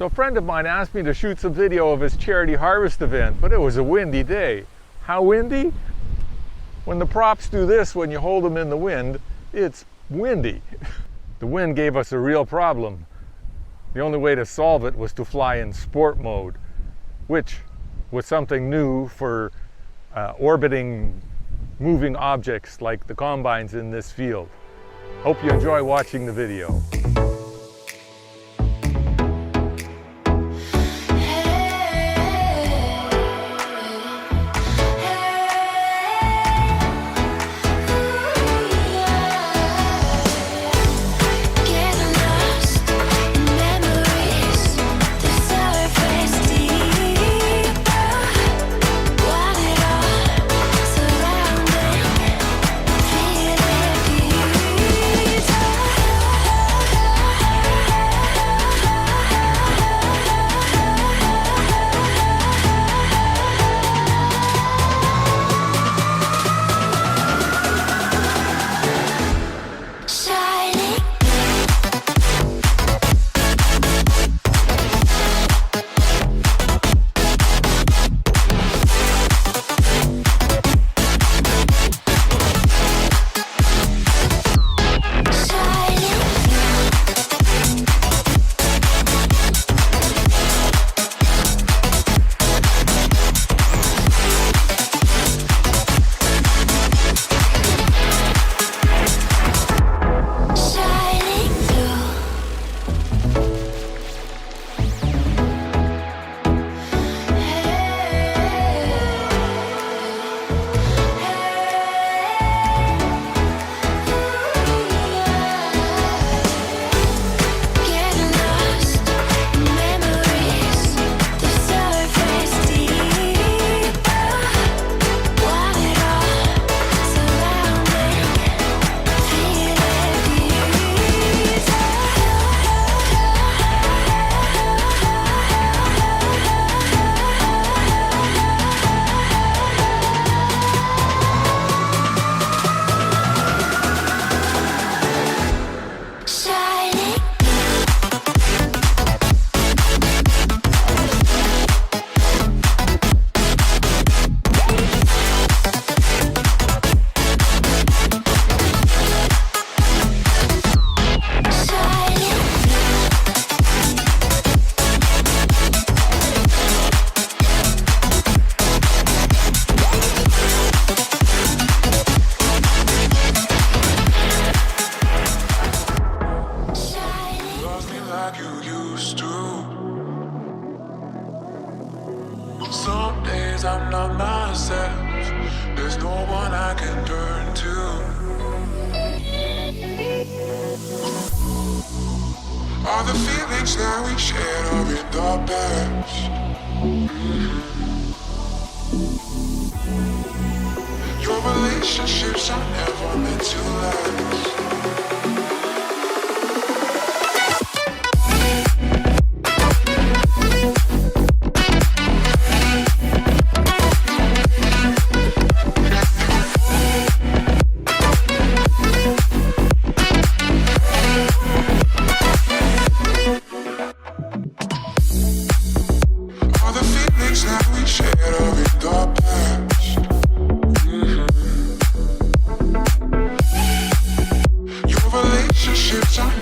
So a friend of mine asked me to shoot some video of his charity harvest event, but it was a windy day. How windy? When the props do this when you hold them in the wind, it's windy. The wind gave us a real problem. The only way to solve it was to fly in sport mode, which was something new for orbiting moving objects like the combines in this field. Hope you enjoy watching the video. Some days I'm not myself. There's no one I can turn to. All the feelings that we shared are in the past. Your relationships are never meant to last. Relationships are